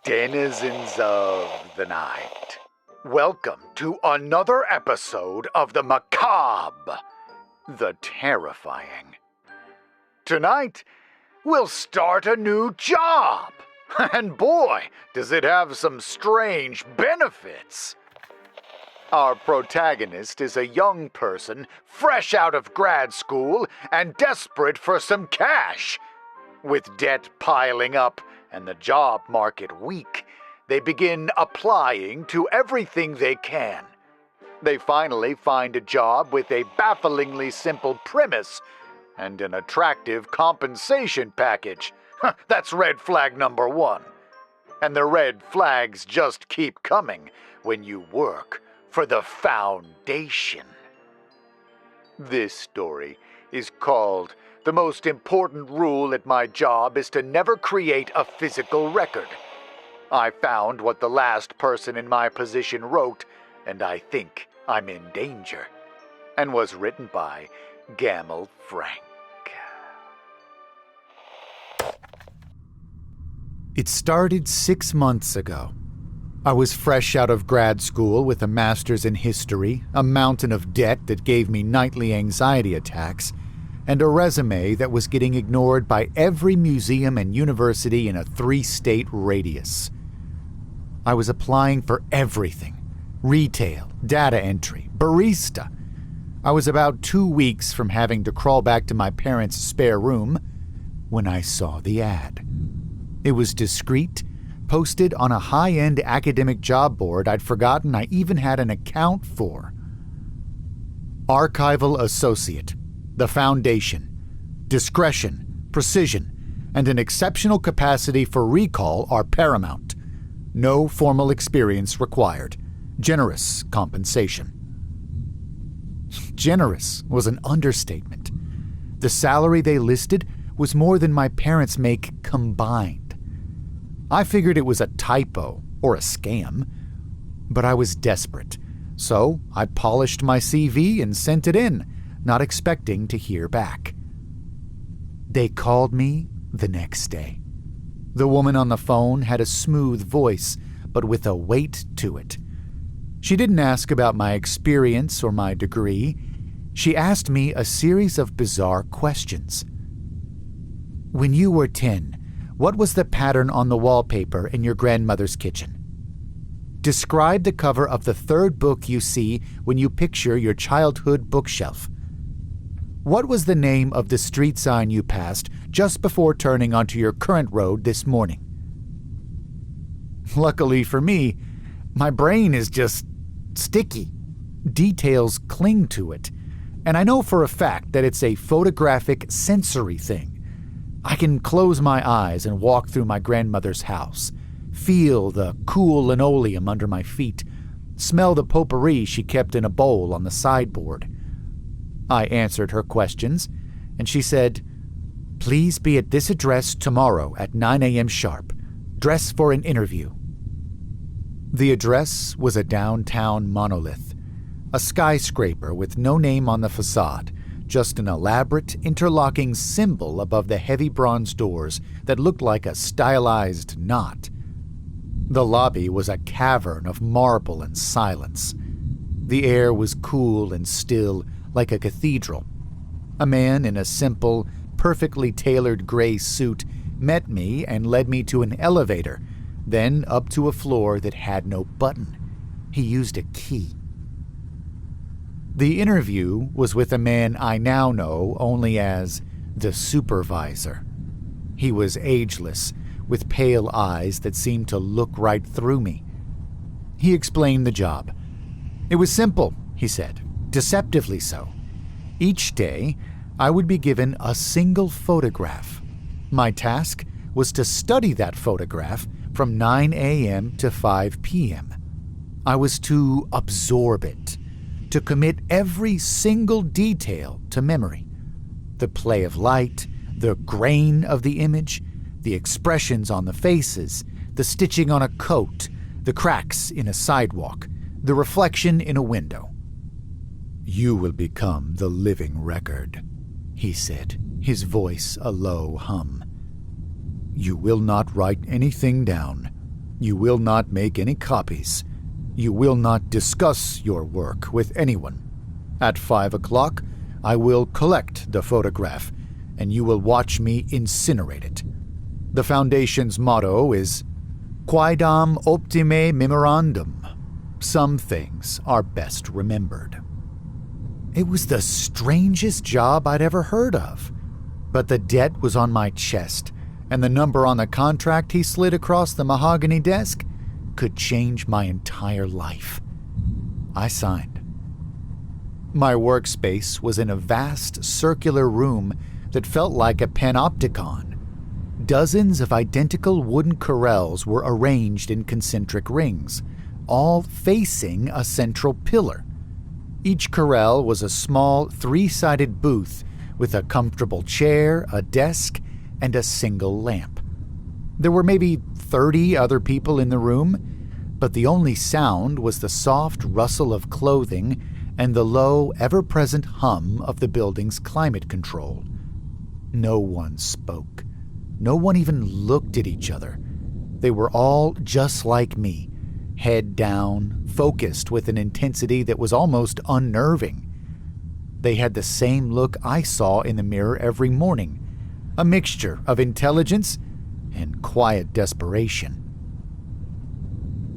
denizens of the night. Welcome to another episode of the macabre, the terrifying. Tonight, we'll start a new job. And boy, does it have some strange benefits. Our protagonist is a young person fresh out of grad school and desperate for some cash. With debt piling up and the job market weak, they begin applying to everything they can. They finally find a job with a bafflingly simple premise and an attractive compensation package. That's red flag number one. And the red flags just keep coming when you work for the Foundation. This story is called "The Most Important Rule at My Job is to Never Create a Physical Record." I found what the last person in my position wrote, and I think I'm in danger. And was written by GamalFrank. It started 6 months ago. I was fresh out of grad school with a master's in history, a mountain of debt that gave me nightly anxiety attacks, and a resume that was getting ignored by every museum and university in a 3-state radius. I was applying for everything: retail, data entry, barista. I was about 2 weeks from having to crawl back to my parents' spare room when I saw the ad. It was discreet, posted on a high-end academic job board I'd forgotten I even had an account for. Archival Associate, the Foundation. Discretion, precision, and an exceptional capacity for recall are paramount. No formal experience required. Generous compensation. Generous was an understatement. The salary they listed was more than my parents make combined. I figured it was a typo or a scam, but I was desperate, so I polished my CV and sent it in, not expecting to hear back. They called me the next day. The woman on the phone had a smooth voice, but with a weight to it. She didn't ask about my experience or my degree. She asked me a series of bizarre questions. When you were 10, what was the pattern on the wallpaper in your grandmother's kitchen? Describe the cover of the third book you see when you picture your childhood bookshelf. What was the name of the street sign you passed just before turning onto your current road this morning? Luckily for me, my brain is just sticky. Details cling to it, and I know for a fact that it's a photographic sensory thing. I can close my eyes and walk through my grandmother's house, feel the cool linoleum under my feet, smell the potpourri she kept in a bowl on the sideboard. I answered her questions, and she said, "Please be at this address tomorrow at 9 a.m. sharp. Dress for an interview." The address was a downtown monolith, a skyscraper with no name on the facade, just an elaborate, interlocking symbol above the heavy bronze doors that looked like a stylized knot. The lobby was a cavern of marble and silence. The air was cool and still, like a cathedral. A man in a simple, perfectly tailored gray suit met me and led me to an elevator, then up to a floor that had no button. He used a key. The interview was with a man I now know only as the supervisor. He was ageless, with pale eyes that seemed to look right through me. He explained the job. It was simple, he said, deceptively so. Each day, I would be given a single photograph. My task was to study that photograph from 9 a.m. to 5 p.m. I was to absorb it, to commit every single detail to memory. The play of light, the grain of the image, the expressions on the faces, the stitching on a coat, the cracks in a sidewalk, the reflection in a window. "You will become the living record," he said, his voice a low hum. "You will not write anything down. You will not make any copies. You will not discuss your work with anyone. At 5 o'clock, I will collect the photograph, and you will watch me incinerate it. The Foundation's motto is Quaedam optime memorandum. Some things are best remembered. It was the strangest job I'd ever heard of. But the debt was on my chest, and the number on the contract he slid across the mahogany desk could change my entire life. I signed. My workspace was in a vast circular room that felt like a panopticon. Dozens of identical wooden corrals were arranged in concentric rings, all facing a central pillar. Each corral was a small three-sided booth with a comfortable chair, a desk, and a single lamp. There were maybe 30 other people in the room, but the only sound was the soft rustle of clothing and the low, ever-present hum of the building's climate control. No one spoke. No one even looked at each other. They were all just like me, head down, focused with an intensity that was almost unnerving. They had the same look I saw in the mirror every morning, a mixture of intelligence and quiet desperation.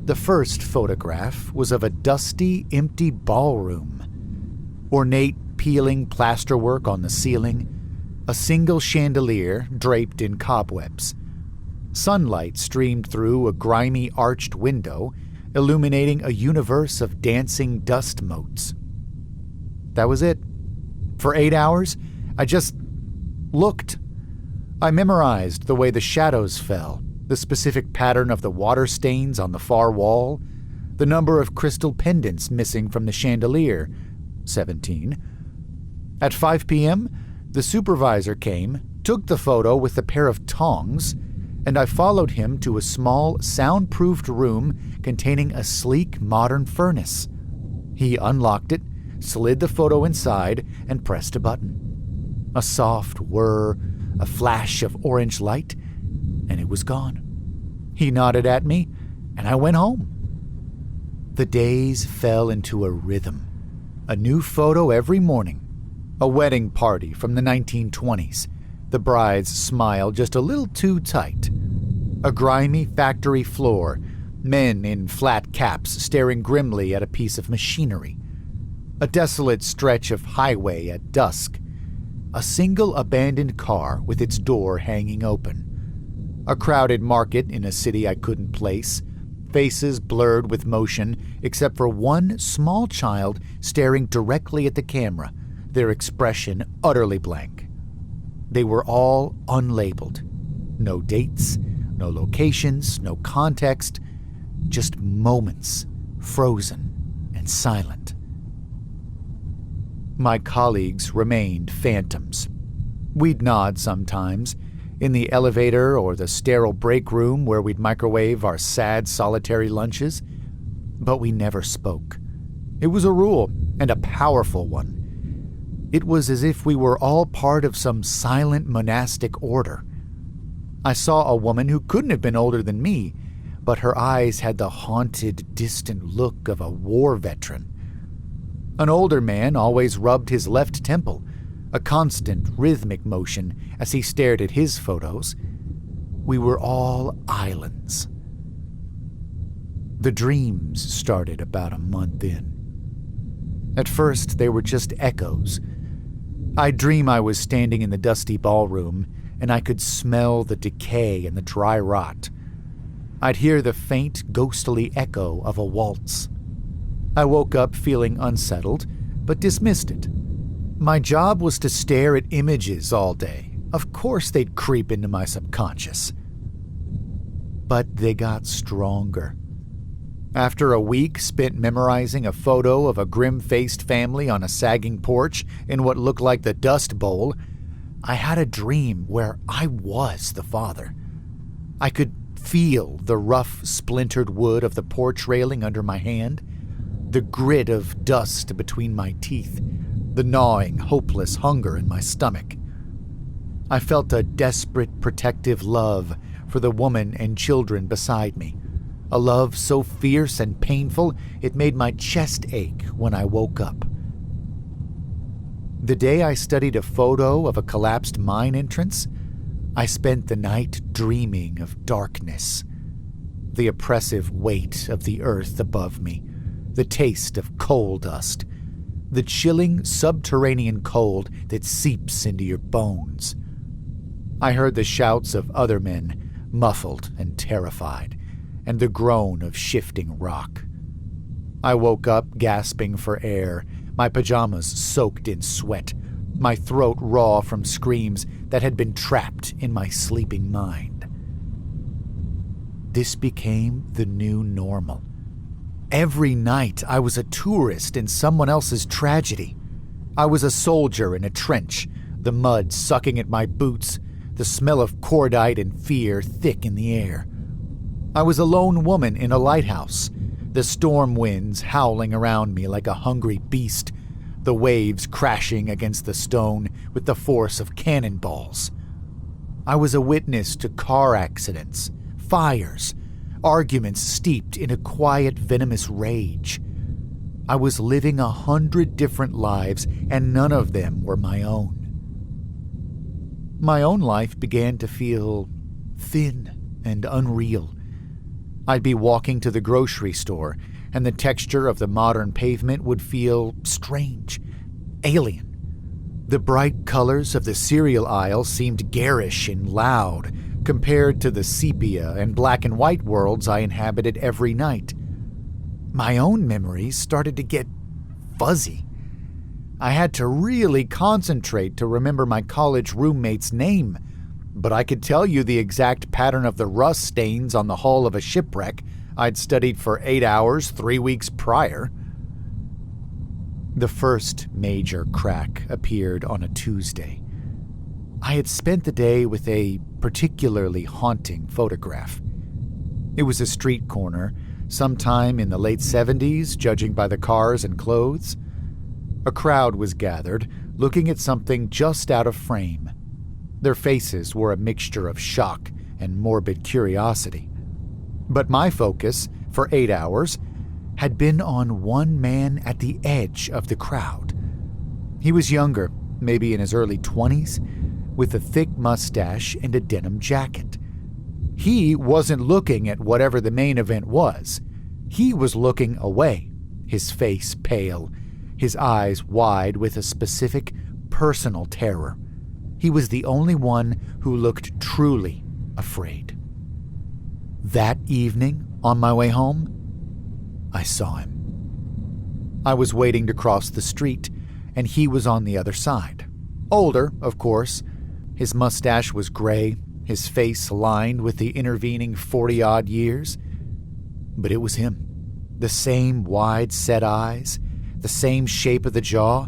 The first photograph was of a dusty, empty ballroom. Ornate, peeling plasterwork on the ceiling, a single chandelier draped in cobwebs. Sunlight streamed through a grimy arched window, illuminating a universe of dancing dust motes. That was it. For 8 hours, I just looked. I memorized the way the shadows fell, the specific pattern of the water stains on the far wall, the number of crystal pendants missing from the chandelier, 17. At 5 p.m., the supervisor came, took the photo with a pair of tongs, and I followed him to a small, soundproofed room containing a sleek, modern furnace. He unlocked it, slid the photo inside, and pressed a button. A soft whir, a flash of orange light, and it was gone. He nodded at me, and I went home. The days fell into a rhythm. A new photo every morning. A wedding party from the 1920s. The bride's smile just a little too tight. A grimy factory floor. Men in flat caps staring grimly at a piece of machinery. A desolate stretch of highway at dusk. A single abandoned car with its door hanging open. A crowded market in a city I couldn't place. Faces blurred with motion except for one small child staring directly at the camera, their expression utterly blank. They were all unlabeled. No dates, no locations, no context, just moments, frozen and silent. My colleagues remained phantoms. We'd nod sometimes, in the elevator or the sterile break room where we'd microwave our sad, solitary lunches, but we never spoke. It was a rule, and a powerful one. It was as if we were all part of some silent monastic order. I saw a woman who couldn't have been older than me, but her eyes had the haunted, distant look of a war veteran. An older man always rubbed his left temple, a constant rhythmic motion as he stared at his photos. We were all islands. The dreams started about a month in. At first, they were just echoes. I'd dream I was standing in the dusty ballroom, and I could smell the decay and the dry rot. I'd hear the faint, ghostly echo of a waltz. I woke up feeling unsettled, but dismissed it. My job was to stare at images all day. Of course they'd creep into my subconscious. But they got stronger. After a week spent memorizing a photo of a grim-faced family on a sagging porch in what looked like the Dust Bowl, I had a dream where I was the father. I could feel the rough, splintered wood of the porch railing under my hand, the grit of dust between my teeth, the gnawing, hopeless hunger in my stomach. I felt a desperate, protective love for the woman and children beside me, a love so fierce and painful it made my chest ache when I woke up. The day I studied a photo of a collapsed mine entrance, I spent the night dreaming of darkness. The oppressive weight of the earth above me, the taste of coal dust, the chilling subterranean cold that seeps into your bones. I heard the shouts of other men, muffled and terrified, and the groan of shifting rock. I woke up gasping for air, my pajamas soaked in sweat, my throat raw from screams that had been trapped in my sleeping mind. This became the new normal. Every night I was a tourist in someone else's tragedy. I was a soldier in a trench, the mud sucking at my boots, the smell of cordite and fear thick in the air. I was a lone woman in a lighthouse, the storm winds howling around me like a hungry beast, the waves crashing against the stone with the force of cannonballs. I was a witness to car accidents, fires, arguments steeped in a quiet, venomous rage. I was living 100 different lives, and none of them were my own. My own life began to feel thin and unreal. I'd be walking to the grocery store, and the texture of the modern pavement would feel strange, alien. The bright colors of the cereal aisle seemed garish and loud compared to the sepia and black and white worlds I inhabited every night. My own memories started to get fuzzy. I had to really concentrate to remember my college roommate's name, but I could tell you the exact pattern of the rust stains on the hull of a shipwreck I'd studied for 8 hours 3 weeks prior. The first major crack appeared on a Tuesday. I had spent the day with a particularly haunting photograph. It was a street corner, sometime in the late 70s, judging by the cars and clothes. A crowd was gathered, looking at something just out of frame. Their faces were a mixture of shock and morbid curiosity. But my focus, for 8 hours, had been on one man at the edge of the crowd. He was younger, maybe in his early 20s, with a thick mustache and a denim jacket. He wasn't looking at whatever the main event was. He was looking away, his face pale, his eyes wide with a specific personal terror. He was the only one who looked truly afraid. That evening, on my way home, I saw him. I was waiting to cross the street, and he was on the other side. Older, of course. His mustache was gray, his face lined with the intervening 40-odd years. But it was him. The same wide-set eyes, the same shape of the jaw.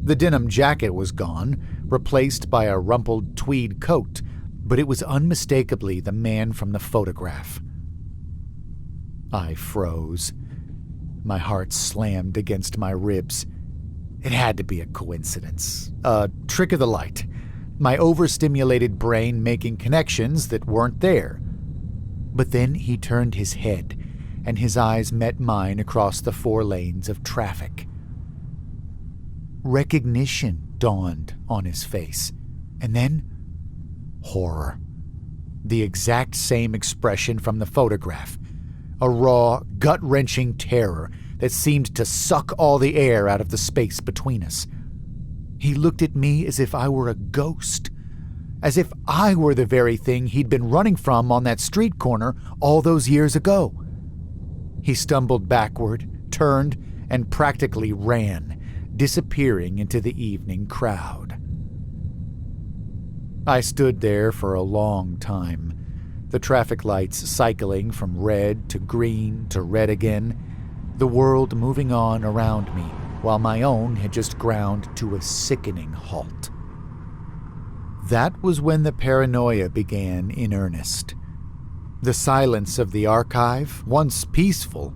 The denim jacket was gone, replaced by a rumpled tweed coat, but it was unmistakably the man from the photograph. I froze. My heart slammed against my ribs. It had to be a coincidence, a trick of the light, my overstimulated brain making connections that weren't there. But then he turned his head, and his eyes met mine across the 4 lanes of traffic. Recognition dawned on his face, and then horror. The exact same expression from the photograph. A raw, gut-wrenching terror that seemed to suck all the air out of the space between us. He looked at me as if I were a ghost, as if I were the very thing he'd been running from on that street corner all those years ago. He stumbled backward, turned, and practically ran, disappearing into the evening crowd. I stood there for a long time, the traffic lights cycling from red to green to red again, the world moving on around me while my own had just ground to a sickening halt. That was when the paranoia began in earnest. The silence of the archive, once peaceful,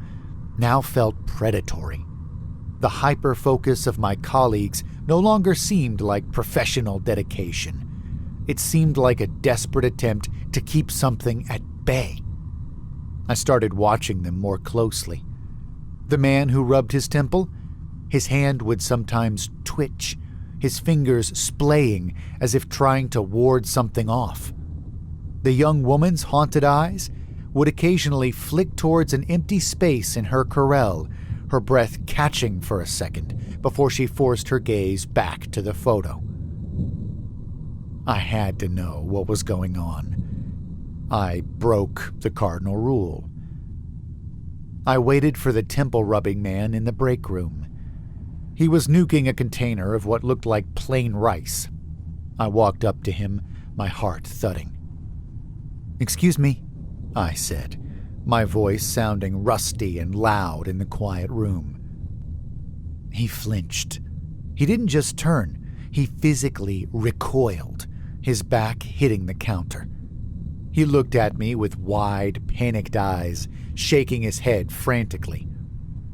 now felt predatory. The hyper-focus of my colleagues no longer seemed like professional dedication. It seemed like a desperate attempt to keep something at bay. I started watching them more closely. The man who rubbed his temple, his hand would sometimes twitch, his fingers splaying as if trying to ward something off. The young woman's haunted eyes would occasionally flick towards an empty space in her corral, her breath catching for a second before she forced her gaze back to the photo. I had to know what was going on. I broke the cardinal rule. I waited for the temple-rubbing man in the break room. He was nuking a container of what looked like plain rice. I walked up to him, my heart thudding. "Excuse me," I said, my voice sounding rusty and loud in the quiet room. He flinched. He didn't just turn, he physically recoiled, his back hitting the counter. He looked at me with wide, panicked eyes, shaking his head frantically.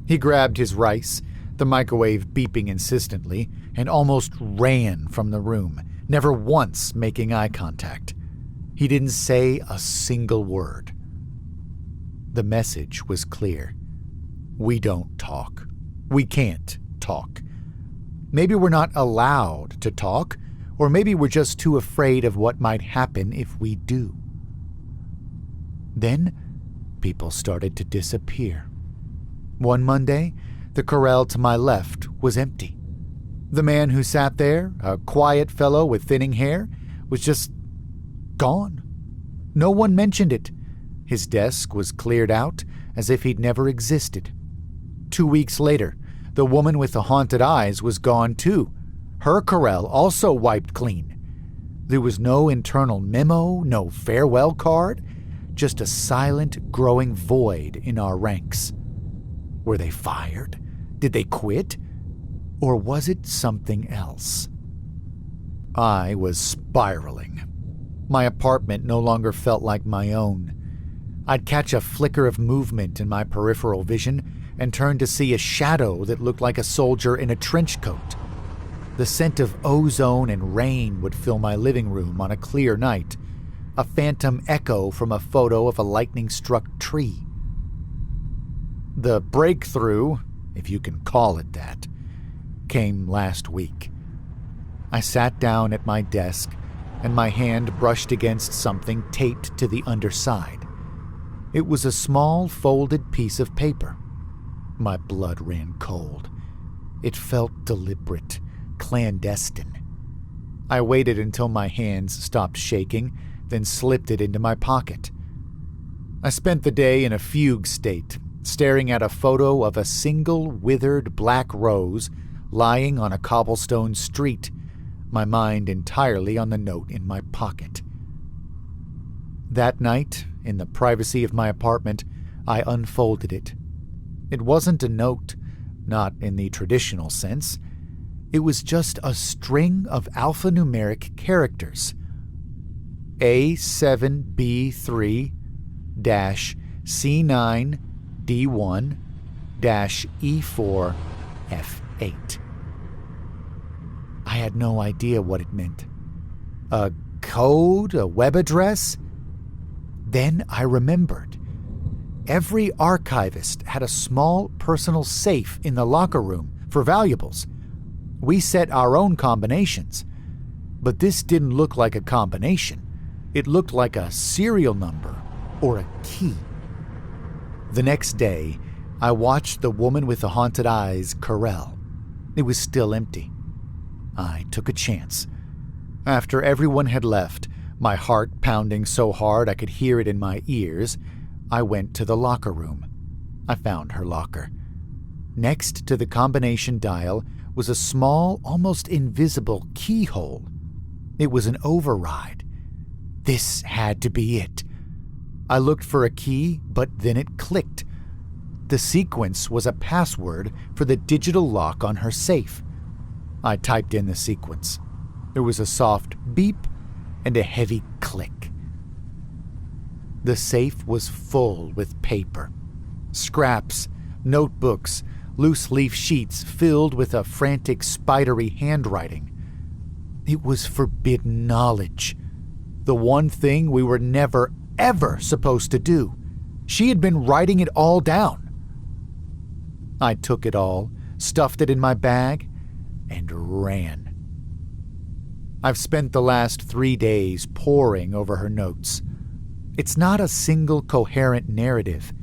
He grabbed his rice, the microwave beeping insistently, and almost ran from the room, never once making eye contact. He didn't say a single word. The message was clear. We don't talk. We can't talk. Maybe we're not allowed to talk, or maybe we're just too afraid of what might happen if we do. Then, people started to disappear. One Monday, the corral to my left was empty. The man who sat there, a quiet fellow with thinning hair, was just gone. No one mentioned it. His desk was cleared out as if he'd never existed. 2 weeks later, the woman with the haunted eyes was gone too. Her corral also wiped clean. There was no internal memo, no farewell card, just a silent, growing void in our ranks. Were they fired? Did they quit? Or was it something else? I was spiraling. My apartment no longer felt like my own. I'd catch a flicker of movement in my peripheral vision and turn to see a shadow that looked like a soldier in a trench coat. The scent of ozone and rain would fill my living room on a clear night, a phantom echo from a photo of a lightning-struck tree. The breakthrough, if you can call it that, came last week. I sat down at my desk, and my hand brushed against something taped to the underside. It was a small, folded piece of paper. My blood ran cold. It felt deliberate, clandestine. I waited until my hands stopped shaking, then slipped it into my pocket. I spent the day in a fugue state, staring at a photo of a single withered black rose lying on a cobblestone street, my mind entirely on the note in my pocket. That night, in the privacy of my apartment, I unfolded it. It wasn't a note, not in the traditional sense. It was just a string of alphanumeric characters. A7B3-C9D1-E4F8. I had no idea what it meant. A code? A web address? Then I remembered. Every archivist had a small personal safe in the locker room for valuables. We set our own combinations. But this didn't look like a combination. It looked like a serial number or a key. The next day, I watched the woman with the haunted eyes corral. It was still empty. I took a chance. After everyone had left, my heart pounding so hard I could hear it in my ears, I went to the locker room. I found her locker. Next to the combination dial was a small, almost invisible keyhole. It was an override. This had to be it. I looked for a key, but then it clicked. The sequence was a password for the digital lock on her safe. I typed in the sequence. There was a soft beep and a heavy click. The safe was full with paper. Scraps, notebooks, loose-leaf sheets filled with a frantic, spidery handwriting. It was forbidden knowledge. The one thing we were never, ever supposed to do. She had been writing it all down. I took it all, stuffed it in my bag, and ran. I've spent the last 3 days poring over her notes. It's not a single coherent narrative.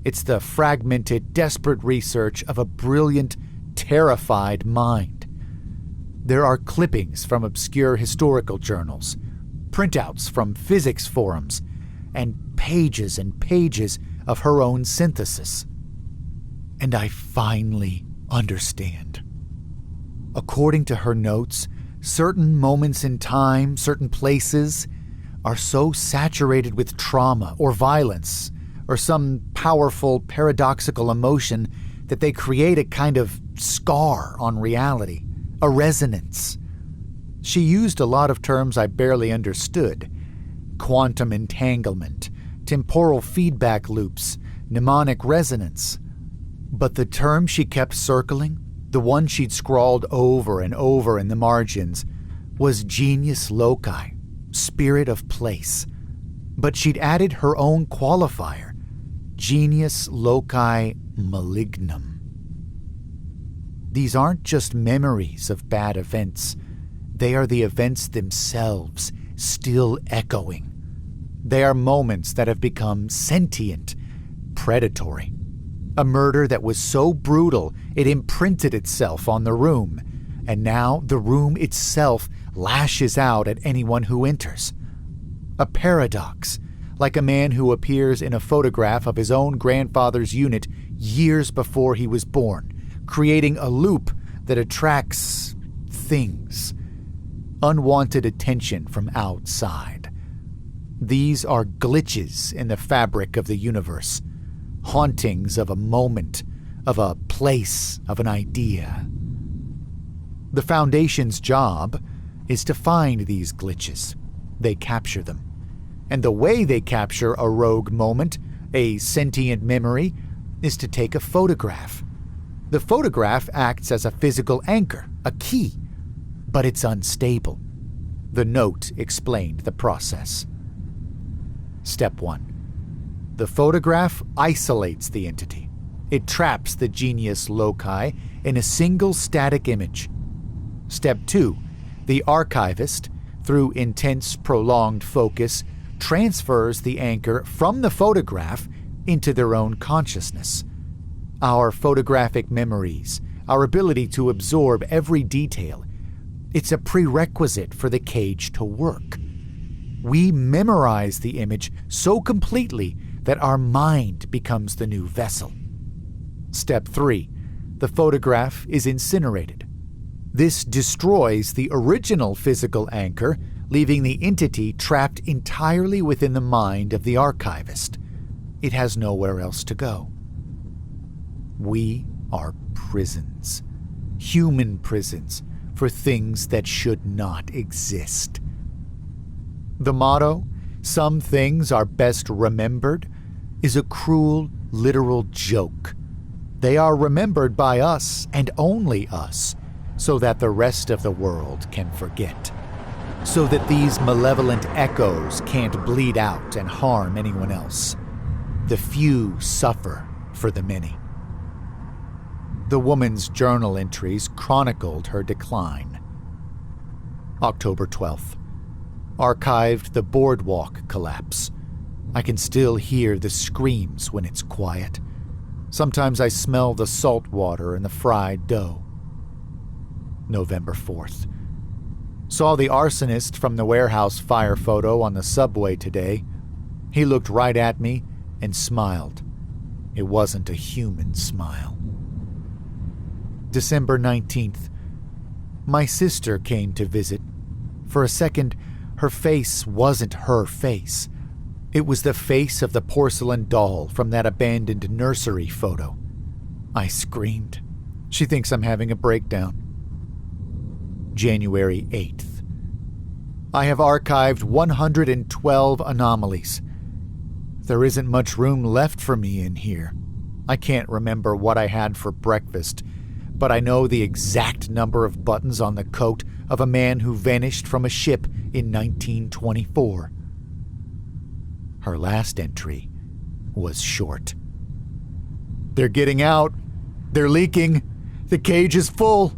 It's the fragmented, desperate research of a brilliant, terrified mind. There are clippings from obscure historical journals, printouts from physics forums, and pages of her own synthesis. And I finally understand. According to her notes, certain moments in time, certain places, are so saturated with trauma or violence or some powerful paradoxical emotion that they create a kind of scar on reality, a resonance. She used a lot of terms I barely understood: quantum entanglement, temporal feedback loops, mnemonic resonance. But the term she kept circling, the one she'd scrawled over and over in the margins, was genius loci, spirit of place. But she'd added her own qualifier, genius loci malignum. These aren't just memories of bad events. They are the events themselves, still echoing. They are moments that have become sentient, predatory. A murder that was so brutal it imprinted itself on the room, and now the room itself lashes out at anyone who enters. A paradox, like a man who appears in a photograph of his own grandfather's unit years before he was born, creating a loop that attracts things, unwanted attention from outside. These are glitches in the fabric of the universe, hauntings of a moment, of a place, of an idea. The Foundation's job is to find these glitches. They capture them. And the way they capture a rogue moment, a sentient memory, is to take a photograph. The photograph acts as a physical anchor, a key, but it's unstable. The note explained the process. Step 1. The photograph isolates the entity. It traps the genius loci in a single static image. Step 2. The archivist, through intense, prolonged focus, transfers the anchor from the photograph into their own consciousness. Our photographic memories, our ability to absorb every detail, it's a prerequisite for the cage to work. We memorize the image so completely that our mind becomes the new vessel. Step 3. The photograph is incinerated. This destroys the original physical anchor, leaving the entity trapped entirely within the mind of the archivist. It has nowhere else to go. We are prisons, human prisons, for things that should not exist. The motto, "Some things are best remembered," is a cruel, literal joke. They are remembered by us and only us, so that the rest of the world can forget. So that these malevolent echoes can't bleed out and harm anyone else. The few suffer for the many. The woman's journal entries chronicled her decline. October 12th. Archived the boardwalk collapse. I can still hear the screams when it's quiet. Sometimes I smell the salt water and the fried dough. November 4th. Saw the arsonist from the warehouse fire photo on the subway today. He looked right at me and smiled. It wasn't a human smile. December 19th. My sister came to visit. For a second, her face wasn't her face. It was the face of the porcelain doll from that abandoned nursery photo. I screamed. She thinks I'm having a breakdown. January 8th. I have archived 112 anomalies. There isn't much room left for me in here. I can't remember what I had for breakfast, but I know the exact number of buttons on the coat of a man who vanished from a ship in 1924. Her last entry was short. "They're getting out. They're leaking. The cage is full."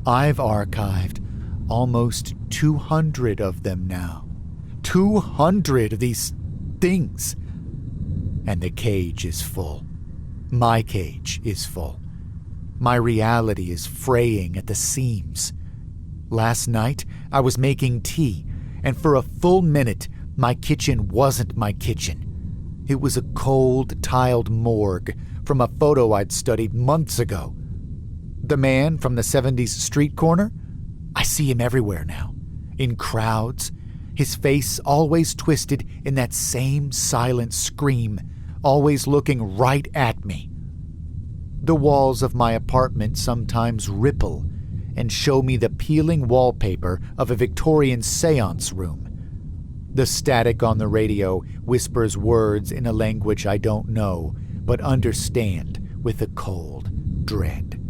I've archived almost 200 of them now. 200 of these things. And the cage is full. My cage is full. My reality is fraying at the seams. Last night, I was making tea, and for a full minute, my kitchen wasn't my kitchen. It was a cold, tiled morgue from a photo I'd studied months ago. The man from the 70s street corner? I see him everywhere now. In crowds, his face always twisted in that same silent scream, always looking right at me. The walls of my apartment sometimes ripple and show me the peeling wallpaper of a Victorian seance room. The static on the radio whispers words in a language I don't know, but understand with a cold dread.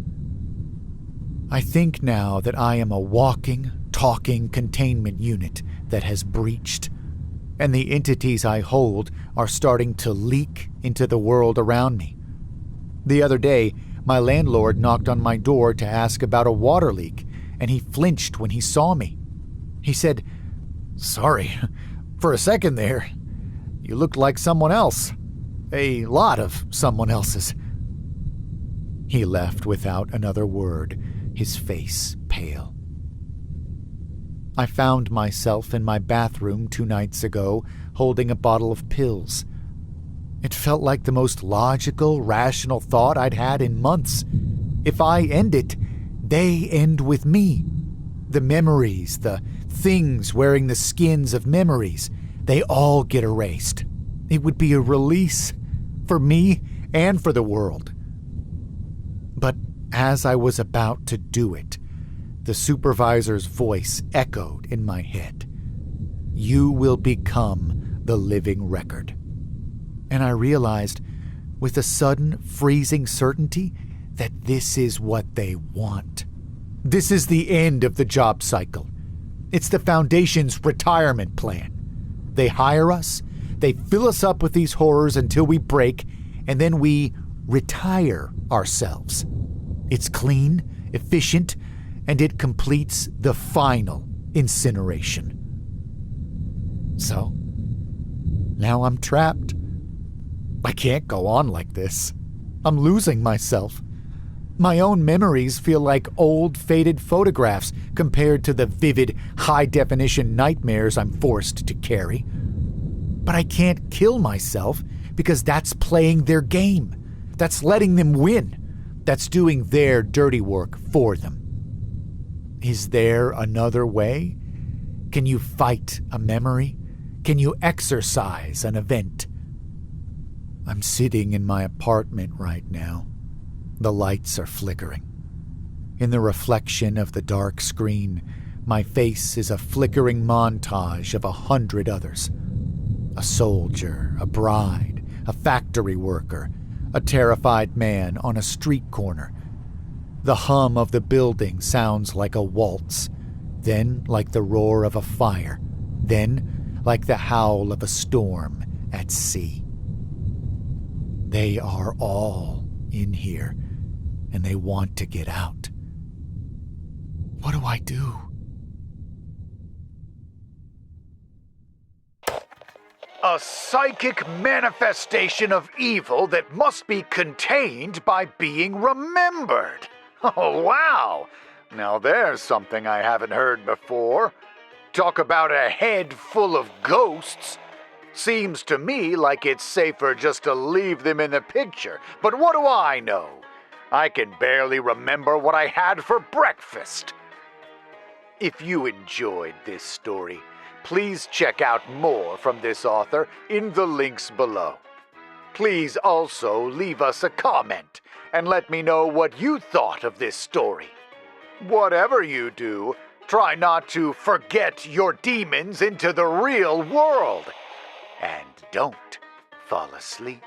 I think now that I am a walking, talking containment unit that has breached, and the entities I hold are starting to leak into the world around me. The other day, my landlord knocked on my door to ask about a water leak, and he flinched when he saw me. He said, "Sorry, for a second there, you looked like someone else. A lot of someone else's." He left without another word, his face pale. I found myself in my bathroom 2 nights ago, holding a bottle of pills. It felt like the most logical, rational thought I'd had in months. If I end it, they end with me. The memories, the things wearing the skins of memories, they all get erased. It would be a release for me and for the world. But as I was about to do it, the supervisor's voice echoed in my head. "You will become the living record." And I realized, with a sudden, freezing certainty, that this is what they want. This is the end of the job cycle. It's the Foundation's retirement plan. They hire us, they fill us up with these horrors until we break, and then we retire ourselves. It's clean, efficient, and it completes the final incineration. So, now I'm trapped. I can't go on like this. I'm losing myself. My own memories feel like old, faded photographs compared to the vivid, high-definition nightmares I'm forced to carry. But I can't kill myself because that's playing their game. That's letting them win. That's doing their dirty work for them. Is there another way? Can you fight a memory? Can you exorcise an event? I'm sitting in my apartment right now. The lights are flickering. In the reflection of the dark screen, my face is a flickering montage of 100 others. A soldier, a bride, a factory worker, a terrified man on a street corner. The hum of the building sounds like a waltz, then like the roar of a fire, then like the howl of a storm at sea. They are all in here, and they want to get out. What do I do? A psychic manifestation of evil that must be contained by being remembered. Oh, wow! Now there's something I haven't heard before. Talk about a head full of ghosts. Seems to me like it's safer just to leave them in the picture. But what do I know? I can barely remember what I had for breakfast. If you enjoyed this story, please check out more from this author in the links below. Please also leave us a comment and let me know what you thought of this story. Whatever you do, try not to forget your demons into the real world. And don't fall asleep.